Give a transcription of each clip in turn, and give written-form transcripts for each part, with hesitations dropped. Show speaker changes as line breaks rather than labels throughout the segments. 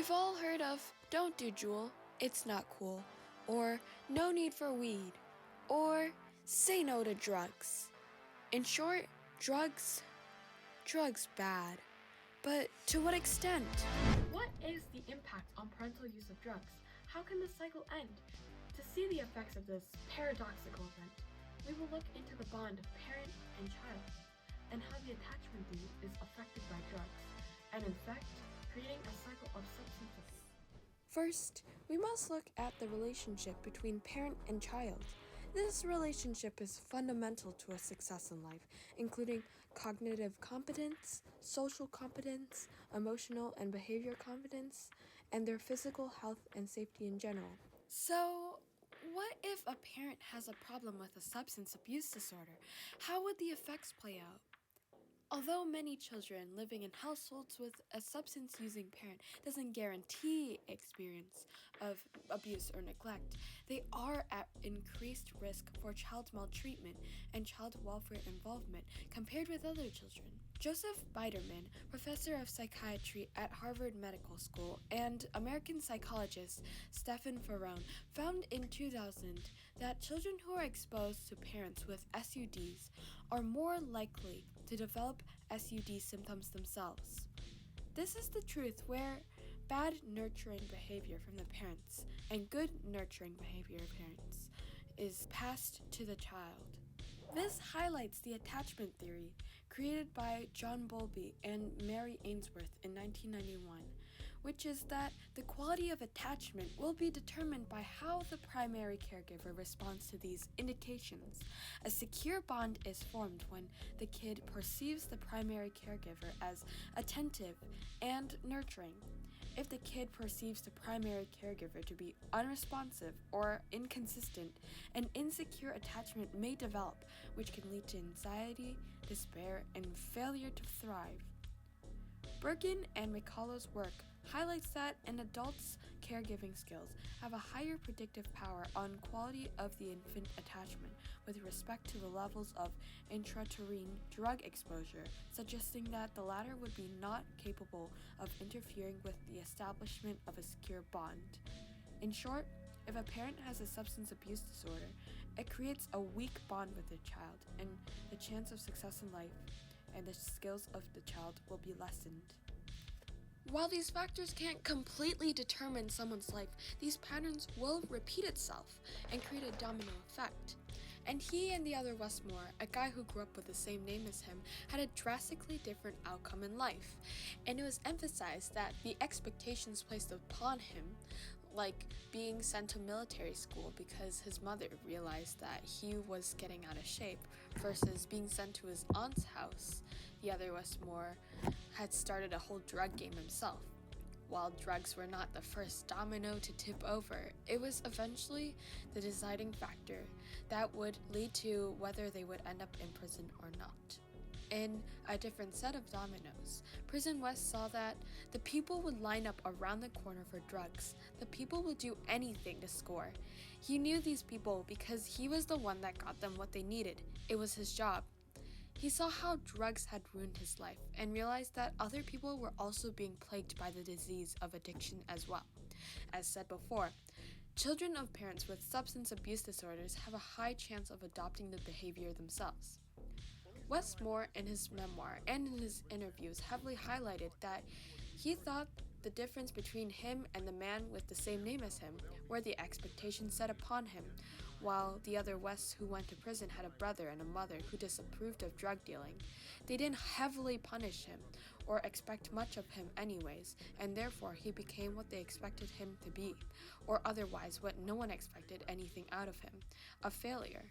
We've all heard of "Don't do Jewel, it's not cool," or "No need for weed," or "Say no to drugs." In short, drugs bad. But to what extent?
What is the impact on parental use of drugs? How can this cycle end? To see the effects of this paradoxical event, we will look into the bond of parent and child, and how the attachment theme is affected by drugs, and in fact, creating a cycle of substance abuse.
First, we must look at the relationship between parent and child. This relationship is fundamental to a success in life, including cognitive competence, social competence, emotional and behavior competence, and their physical health and safety in general. So, what if a parent has a problem with a substance abuse disorder? How would the effects play out? Although many children living in households with a substance-using parent doesn't guarantee experience of abuse or neglect, they are at increased risk for child maltreatment and child welfare involvement compared with other children. Joseph Biderman, professor of psychiatry at Harvard Medical School, and American psychologist Stephen Farone found in 2000 that children who are exposed to parents with SUDs are more likely to develop SUD symptoms themselves. This is the truth where bad nurturing behavior from the parents and good nurturing behavior of parents is passed to the child. This highlights the attachment theory created by John Bowlby and Mary Ainsworth in 1991, which is that the quality of attachment will be determined by how the primary caregiver responds to these indications. A secure bond is formed when the kid perceives the primary caregiver as attentive and nurturing. If the kid perceives the primary caregiver to be unresponsive or inconsistent, an insecure attachment may develop, which can lead to anxiety, despair, and failure to thrive. Bergen and McCullough's work highlights that an adult's caregiving skills have a higher predictive power on quality of the infant attachment with respect to the levels of intrauterine drug exposure, suggesting that the latter would be not capable of interfering with the establishment of a secure bond. In short, if a parent has a substance abuse disorder, it creates a weak bond with their child, and the chance of success in life and the skills of the child will be lessened. While these factors can't completely determine someone's life, these patterns will repeat itself and create a domino effect. And he and the other Westmore, a guy who grew up with the same name as him, had a drastically different outcome in life. And it was emphasized that the expectations placed upon him, like being sent to military school because his mother realized that he was getting out of shape, versus being sent to his aunt's house. The other Westmore had started a whole drug game himself. While drugs were not the first domino to tip over, it was eventually the deciding factor that would lead to whether they would end up in prison or not. In a different set of dominoes, Prison West saw that the people would line up around the corner for drugs. The people would do anything to score. He knew these people because he was the one that got them what they needed. It was his job. He saw how drugs had ruined his life and realized that other people were also being plagued by the disease of addiction as well. As said before, children of parents with substance abuse disorders have a high chance of adopting the behavior themselves. Westmore, in his memoir and in his interviews, heavily highlighted that he thought the difference between him and the man with the same name as him were the expectations set upon him, while the other Wests who went to prison had a brother and a mother who disapproved of drug dealing. They didn't heavily punish him or expect much of him anyways, and therefore he became what they expected him to be, or otherwise what no one expected anything out of him, a failure.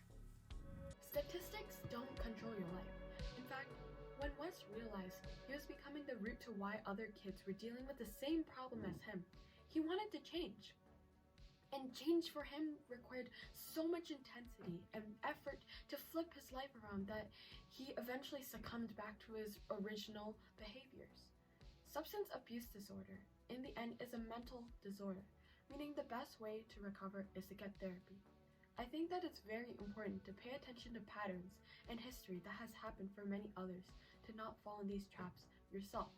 Statistics don't control your life. In fact, when West realized he was becoming the root to why other kids were dealing with the same problem as him, he wanted to change. And change for him required so much intensity and effort to flip his life around that he eventually succumbed back to his original behaviors. Substance abuse disorder, in the end, is a mental disorder, meaning the best way to recover is to get therapy. I think that it's very important to pay attention to patterns and history that has happened for many others to not fall in these traps yourself.